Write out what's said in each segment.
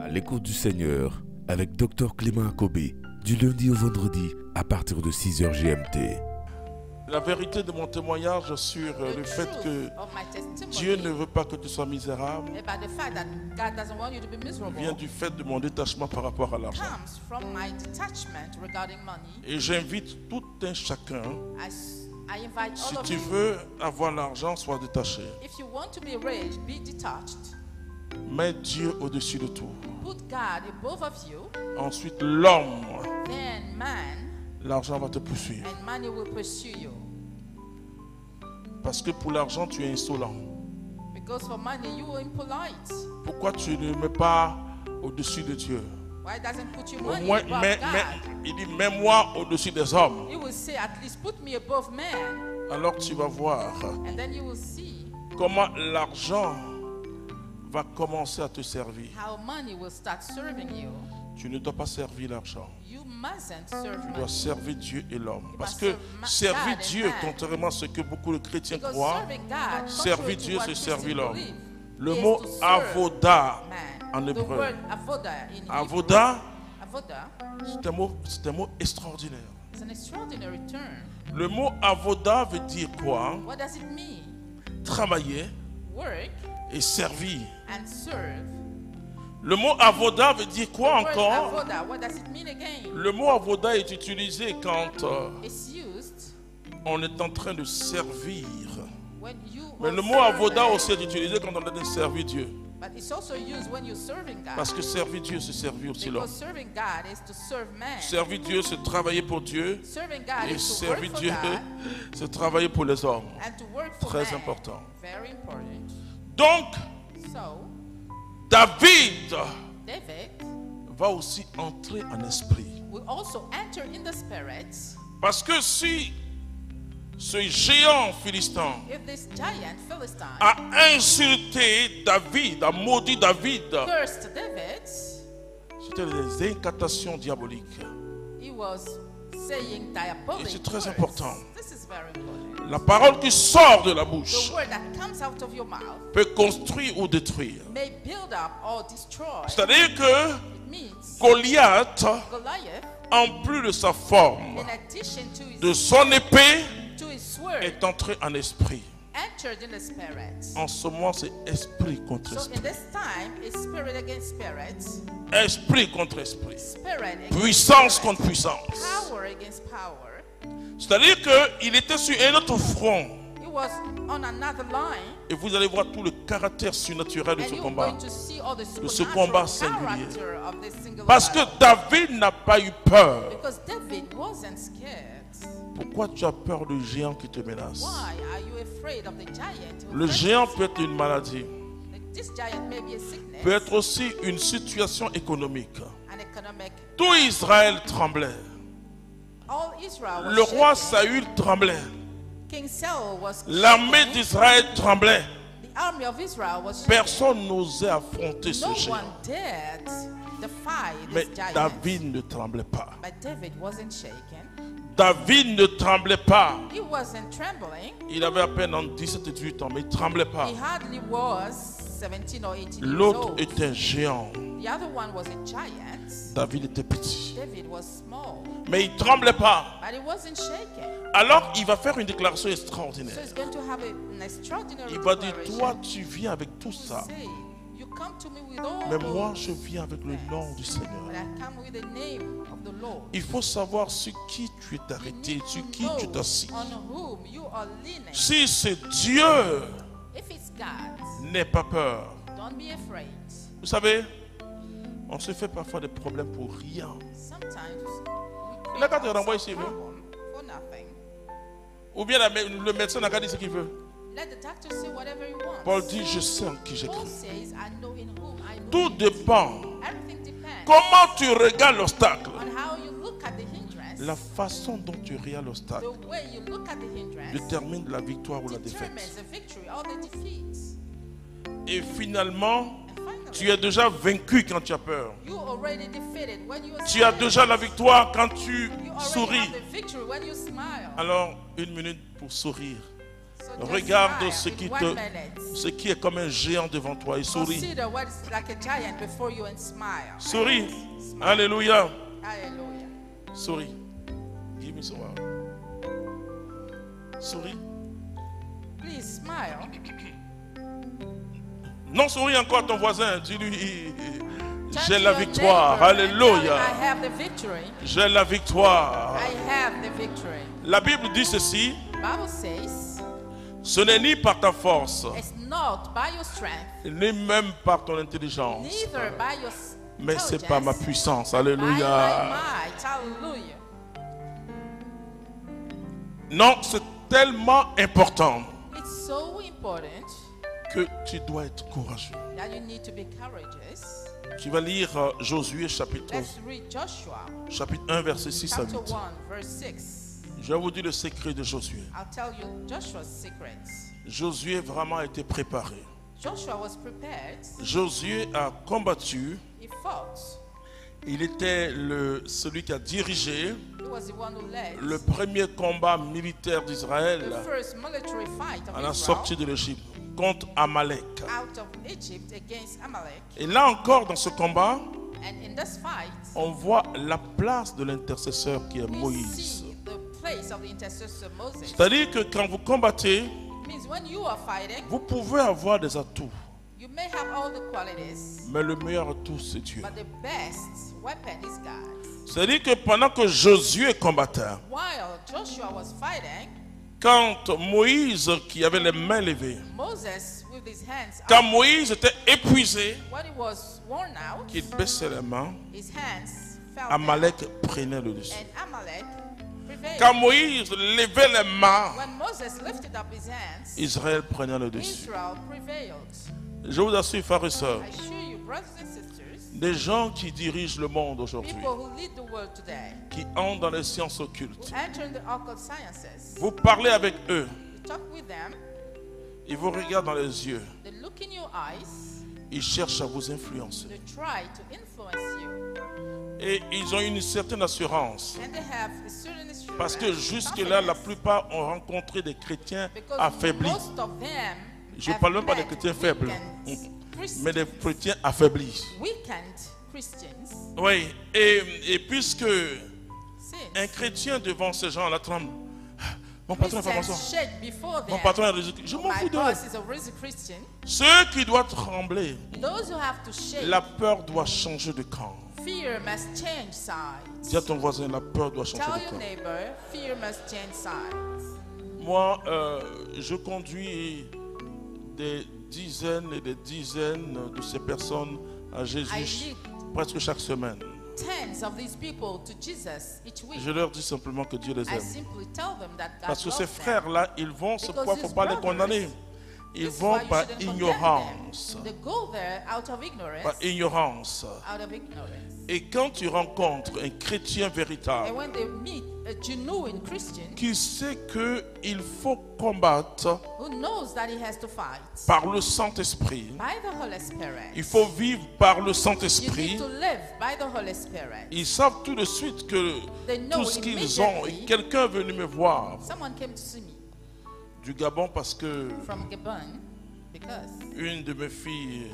À l'écoute du Seigneur avec Dr Clément Akobé, du lundi au vendredi à partir de 6h GMT. La vérité de mon témoignage sur le fait que Dieu ne veut pas que tu sois misérable vient du fait de mon détachement par rapport à l'argent. Et j'invite tout un chacun, si tu veux avoir l'argent, sois détaché. Mets Dieu au-dessus de tout. Ensuite, l'homme, l'argent va te poursuivre. Parce que pour l'argent, tu es insolent. Pourquoi tu ne mets pas au-dessus de Dieu? Au moins, il dit, mets-moi au-dessus des hommes. Alors tu vas voir comment l'argent va commencer à te servir. Tu ne dois pas servir l'argent. Tu dois servir Dieu et l'homme. Parce que servir Dieu, contrairement à ce que beaucoup de chrétiens croient, servir Dieu, c'est servir l'homme. Le mot avoda en hébreu. Avoda, c'est un mot extraordinaire. Le mot avoda veut dire quoi? Travailler et servir. Le mot avoda veut dire quoi encore? Le mot avoda est utilisé quand on est en train de servir. Mais le mot avoda aussi est utilisé quand on est en train de servir Dieu. Parce que servir Dieu, c'est servir aussi l'homme. Servir Dieu, c'est travailler pour Dieu. Et servir Dieu, c'est travailler pour les hommes. Très important. Donc, David va aussi entrer en esprit. Parce que si ce géant philistin a insulté David, a maudit David, c'était des incantations diaboliques. Et c'est très important. La parole qui sort de la bouche peut construire ou détruire. C'est-à-dire que Goliath, en plus de sa forme, de son épée, est entré en esprit. En ce moment, c'est esprit contre esprit. Esprit contre esprit. Puissance contre puissance. C'est-à-dire qu'il était sur un autre front. Et vous allez voir tout le caractère surnaturel de ce combat. De ce combat singulier. Parce que David n'a pas eu peur. Pourquoi tu as peur du géant qui te menace? Le géant peut être une maladie. Peut être aussi une situation économique. Tout Israël tremblait. Le roi Saül tremblait. L'armée d'Israël tremblait. Personne n'osait affronter ce géant. Mais David ne tremblait pas. David ne tremblait pas. Il avait à peine 17 et 18 ans, mais il ne tremblait pas. L'autre était un géant. David était petit. Mais il ne tremblait pas. Alors il va faire une déclaration extraordinaire. Il va dire, toi tu viens avec tout ça. Mais moi je viens avec le nom du Seigneur. Il faut savoir sur qui tu es arrêté, sur qui tu t'assis. Si c'est Dieu, n'aie pas peur. Vous savez, on se fait parfois des problèmes pour rien. Il n'a qu'à te renvoyer s'il veut. Ou bien le médecin n'a qu'à dire ce qu'il veut. Paul dit, je sais en qui j'ai cru. Tout dépend. Comment tu regardes l'obstacle. La façon dont tu regardes l'obstacle détermine la victoire ou la défaite. Et finalement, tu es déjà vaincu quand tu as peur. Tu as déjà la victoire quand tu souris. Alors, une minute pour sourire. Regarde ce qui est comme un géant devant toi et souris. Souris. Alléluia. Souris. Give me some. Souris. Please smile. Non, souris encore à ton voisin. Dis-lui, j'ai la victoire. Alléluia. J'ai la victoire. La Bible dit ceci. Ce n'est ni par ta force, ni même par ton intelligence, mais c'est par ma puissance. Alléluia. Non, c'est tellement important que tu dois être courageux. Tu vas lire Josué chapitre 1 verset 6 à 8. Je vais vous dire le secret de Josué. Josué vraiment a été préparé. Josué a combattu. Il était celui qui a dirigé le premier combat militaire d'Israël à la sortie de l'Égypte contre Amalek. Et là encore dans ce combat, on voit la place de l'intercesseur qui est Moïse. C'est-à-dire que quand vous combattez, vous pouvez avoir des atouts. Mais le meilleur atout, c'est Dieu. C'est-à-dire que pendant que Josué combattait, quand Moïse, qui avait les mains levées, quand Moïse était épuisé, qu'il baissait les mains, Amalek prenait le dessus. Quand Moïse levait les mains, Israël prenait le dessus. Je vous assure, frères et sœurs, des gens qui dirigent le monde aujourd'hui, qui entrent dans les sciences occultes, vous parlez avec eux, ils vous regardent dans les yeux, ils cherchent à vous influencer. Et ils ont une certaine assurance. Parce que jusque-là, la plupart ont rencontré des chrétiens affaiblis. Je ne parle même pas des chrétiens faibles, mais des chrétiens affaiblis. Oui, et puisque un chrétien devant ces gens-là tremble. Mon patron est franc-maçon. Mon patron est Jésus. Je m'en fous d'eux. Ceux qui doivent trembler, la peur doit changer de camp. Fear must change sides. Dis à ton voisin, la peur doit changer Tell de your camp. neighbor, fear must change sides. Moi, je conduis des dizaines et des dizaines de ces personnes à Jésus presque chaque semaine. Tens of these people to Jesus each week. Je leur dis simplement que Dieu les I aime. simply tell them that God Parce que ces loves them. frères-là, ils vont, c'est pourquoi il ne faut pas les condamner. Ils This is vont why you par shouldn't condemn ignorance. them. They go there out of ignorance. Par ignorance. Out of ignorance. Et quand tu rencontres un chrétien véritable And when they meet a genuine Christian qui sait qu'il faut combattre who knows that he has to fight par le Saint-Esprit, by the Holy Spirit, il faut vivre par le you Saint-Esprit, need to live by the Holy Spirit. ils savent tout de suite que They know tout ce qu'ils ont, et immediately. quelqu'un est venu me voir Someone came to see me du Gabon parce que from Gabon because une de mes filles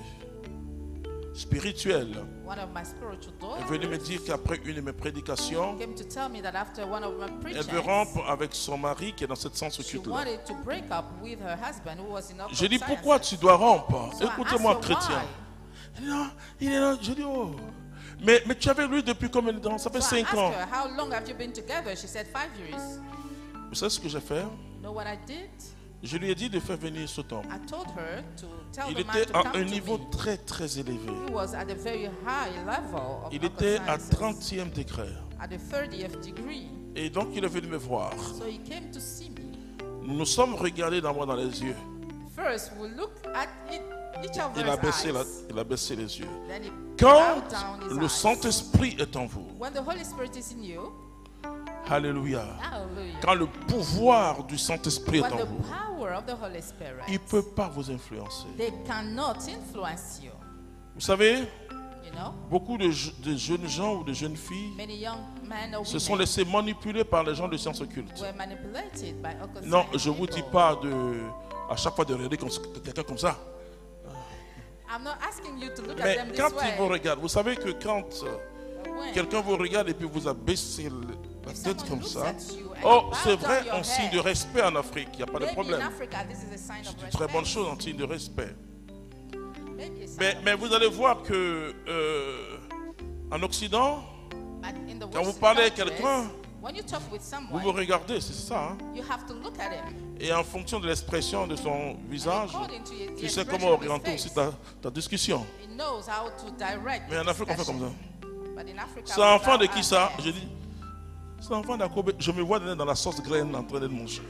spirituelles one of my spiritual est venue me daughters dire qu'après une de mes prédications, came to tell me that after one of my elle veut preachings, rompre avec son mari qui est dans cette sens she occulte là. wanted to break up with her husband who was in occult Je dis sciences. pourquoi tu dois rompre? So I Écoutez-moi, asked her chrétien. why. Elle dit, non, il est là. Je dis oh. Mais tu es avec lui depuis combien de temps? Ça fait So I 5 asked ans. her, how long have you been together? She said 5 years. Vous savez ce que j'ai fait? You know what I did? Je lui ai dit de faire venir cet homme. I told her to tell Il the man était to à come un to niveau me. très très élevé. He was at a very high level of Il occult était à sciences, 30e degré. at the 30th degree. Et donc il est venu me voir. So he came to see me. Nous nous sommes regardés dans les yeux. First, we looked at each other's Il a baissé, eyes. il a baissé les yeux. Then he Quand bowed down his le eyes. Saint-Esprit est en vous, When the Holy Spirit is in you, alléluia. hallelujah. Quand le pouvoir du Saint-Esprit est When en the vous, power of the Holy Spirit, il ne peut pas vous influencer. they cannot influence you. Vous savez, Beaucoup de jeunes gens ou de jeunes filles se sont laissés manipuler par les gens de sciences occultes. Non, je ne vous dis pas à chaque fois de regarder quelqu'un comme ça. Mais quand ils vous regardent, vous savez que quand quelqu'un vous regarde et puis vous abaissez la tête comme ça, oh, c'est vrai, un signe de respect en Afrique, il n'y a pas de problème. C'est une très bonne chose, un signe de respect. Mais vous allez voir que en Occident, quand vous parlez à quelqu'un, vous vous regardez, c'est ça. Hein? Et en fonction de l'expression de son visage, tu sais comment orienter aussi ta discussion. Mais en Afrique, on fait comme ça. C'est l'enfant de qui ça? Je dis, c'est l'enfant d'Akobe. Je me vois dans la sauce graine en train de manger.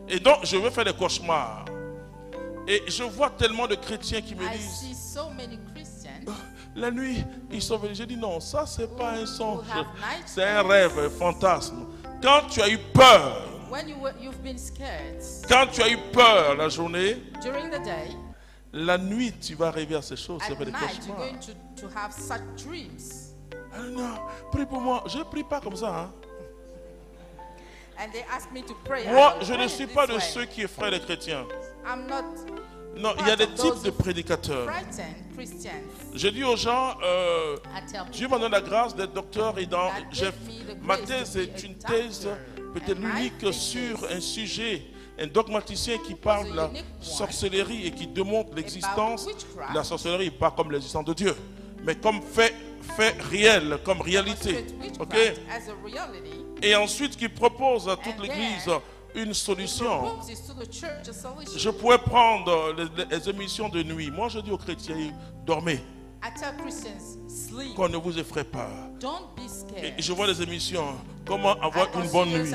Et donc, je veux faire des cauchemars. Et je vois tellement de chrétiens qui me disent, la nuit, ils sont venus. Je dis non, ça c'est pas un songe, c'est un rêve, un fantasme. Quand tu as eu peur, quand tu as eu peur la journée, la nuit tu vas rêver à ces choses, c'est des cauchemars. Ah non, prie pour moi, je ne prie pas comme ça. Hein. Moi, je ne suis pas de ceux qui effraient les chrétiens. Non, il y a des types de prédicateurs. Je dis aux gens, Dieu m'a donné la grâce d'être docteur et ma thèse est une thèse peut-être l'unique sur un sujet, un dogmaticien qui parle de la sorcellerie et qui démontre l'existence de la sorcellerie, pas comme l'existence de Dieu, mais comme fait réel, comme réalité. Okay? Et ensuite qui propose à toute l'Église une solution. Je pourrais prendre les émissions de nuit. Moi, je dis aux chrétiens, dormez. Qu'on ne vous effraie pas. Et je vois les émissions. Comment avoir une bonne nuit.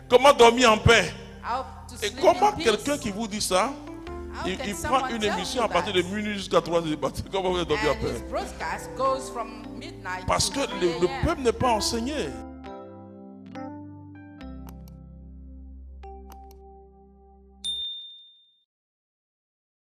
Comment dormir en paix. Et comment quelqu'un qui vous dit ça, il prend une émission à partir de minuit jusqu'à 3 heures du matin. Comment vous dormir en paix? Parce que le peuple n'est pas enseigné.